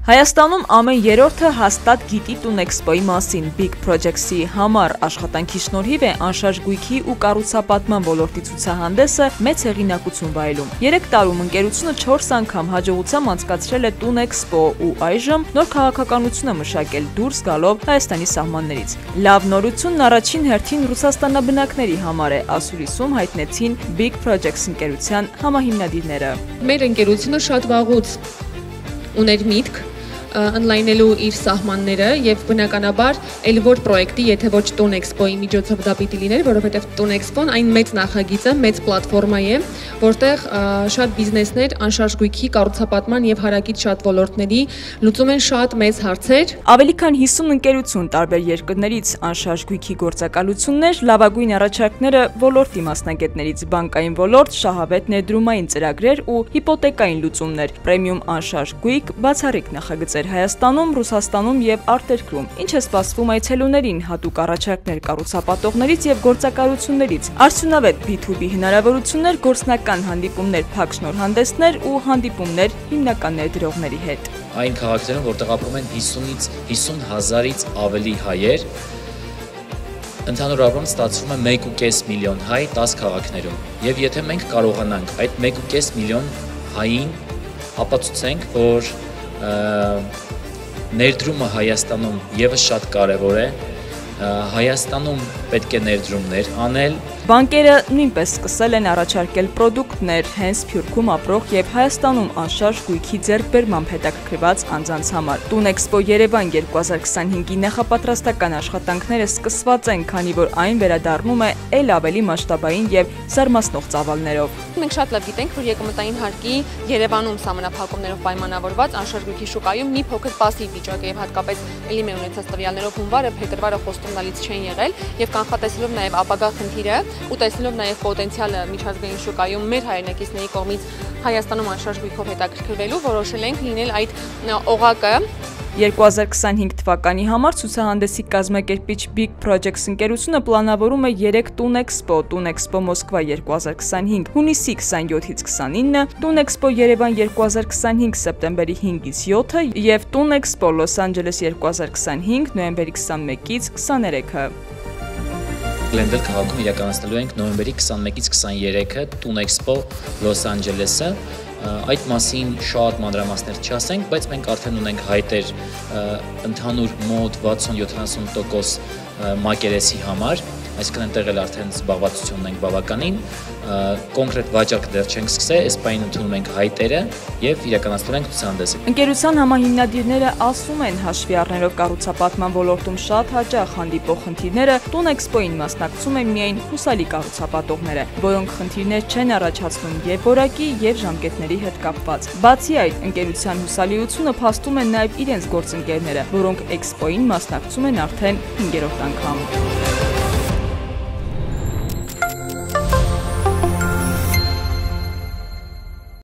Հայաստանում ամեն երրորդը հաստատ գիտի Տունեքսպոյի մասին։ Big Projects-ի համար աշխատանքի շնորհիվ է անշարժ գույքի ու կառուցապատման ոլորտի ցուցահանդեսը մեծ հեղինակություն վայելում։ 3 տարում ընկերությունը 4 անգամ հաջողությամբ անցկացրել է Տունեքսպո ու այժմ նոր քաղաքականություն է մշակել դուրս գալով Հայաստանի սահմաններից։ Լավ նորությունն առաջին հերթին ռուսաստանաբնակների համար է, ասուրիսում հայտնեցին Big Projects ընկերության համահիմնադիրները։ Մեր ընկերությունը շատ վաղուց ուներ միտք ընդլայնելու իր սահմանները եւ բնականաբար ել որ պրոյեկտի, եթե ոչ Տունեքսպոյի միջոցով դա պիտի լիներ, որովհետեւ Տունեքսպոն այն մեծ նախագիծ է, մեծ պլատֆորմա է, որտեղ շատ բիզնեսներ անշարժ գույքի կառուցապատման եւ հարակից շատ ոլորտների լուծում են շատ մեծ հարցեր։ Ավելի քան 50 ընկերություն տարբեր երկրներից անշարժ գույքի գործակալություններ, լավագույն առաջարկները ոլորտի մասնագետներից, բանկային ոլորտ, շահավետ ներդրումային ծրագրեր ու հիպոթեկային լուծումներ, պրեմիում անշարժ գույք, բացառիկ նախագծեր Հայաստանում, Ռուսաստանում եւ արտերկրում։ Ինչ է սպասվում այցելուներին, հատուկ առաջարկներ կառուցապատողներից եւ գործակալություններից, արդյունավետ B2B հնարավորություններ, գործնական հանդիպումներ, փակ շնորհանդեսներ ու հանդիպումներ հիմնական ներդրողների հետ։ Այն քաղաքներում, որտեղ ապրում են 50-ից 50,000-ից ավելի հայեր, ընդհանուր առմամբ ստացվում է 1.5 միլիոն հայ 10 քաղաքներում։ Եվ եթե մենք կարողանանք այդ 1.5 միլիոն հային ապացուցենք, որ ներդրումը Հայաստանում եւս շատ կարեւոր է, Հայաստանում պետք է ներդրումներ անել։ Բանկերը նույնպես սկսել են առաջարկել պրոդուկտներ հենց Սփյուռքում ապրող եւ Հայաստանում անշարժ գույքի ձեռքբերմամբ հետաքրքրված անձանց համար։ Տունեքսպո Երևան 2025-ի նախապատրաստական աշխատանքները սկսված են, քանի որ այն վերադառնում է ել ավելի մասշտաբային եւ զարմացնող ծավալներով։ Մենք շատ լավ գիտենք, որ եկամտային հարկի Երևանում սահմանափակումներով պայմանավորված անշարժ գույքի շուկայում մի փոքր պասիվ վիճակ է եւ հատկապես ելի մեր ունեցած տվյալներով հունվարը, փետրվարը խոստումնալից չեն եղել եւ կանխատեսելով նաեւ ապագա խնդիրը ու տեսնելով նաև պոտենցիալը միջազգային շուկայում մեր հայրենակիցների կողմից Հայաստանում անշարժ գույքով հետաքրքրվելու, որոշել ենք լինել այդ օղակը։ 2025 թվականի համար ցուցահանդեսի կազմակերպիչ Big Projects ընկերությունը պլանավորում է 3 Տունեքսպո, Տունեքսպո Մոսկվա 2025 հունիսի 27-ից 29, Տունեքսպո Երևան 2025 սեպտեմբերի 5-ից 7 եւ Տունեքսպո Լոս Անջելես 2025 նոյեմբերի 21-ից 23-ը։ Գլենդել քաղաքում իրականացնելու ենք նոյեմբերի 21-ից 23-ը Տունեքսպո Լոս Անջելեսը։ Այդ մասին շատ մանրամասներ չասենք, բայց մենք արդեն ունենք հայտեր ընդհանուր մոտ 60-70% մակերեսի համար, այսինքն այնտեղ էլ արդեն զբաղվածություն ունենք բավականին, կոնկրետ վաճառք դեռ չենք սկսել, այս պահին ընդունում ենք հայտերը եւ իրականացնում ենք ցուցահանդեսը։ Ընկերության համահիմնադիրները ասում են, հաշվի առնելով կառուցապատման ոլորտում շատ հաճախ հանդիպող խնդիրները, Տունեքսպոյին մասնակցում են միայն հուսալի կառուցապատողները, որոնք խնդիրներ չեն առաջացնում եւ որակի եւ ժամկետների հետ կապված։ Բացի այդ, ընկերության հուսալիությունը փաստում են նաեւ իրենց գործընկերները, որոնք Էքսպոյին մասնակցում են արդեն 5-րդ անգամ։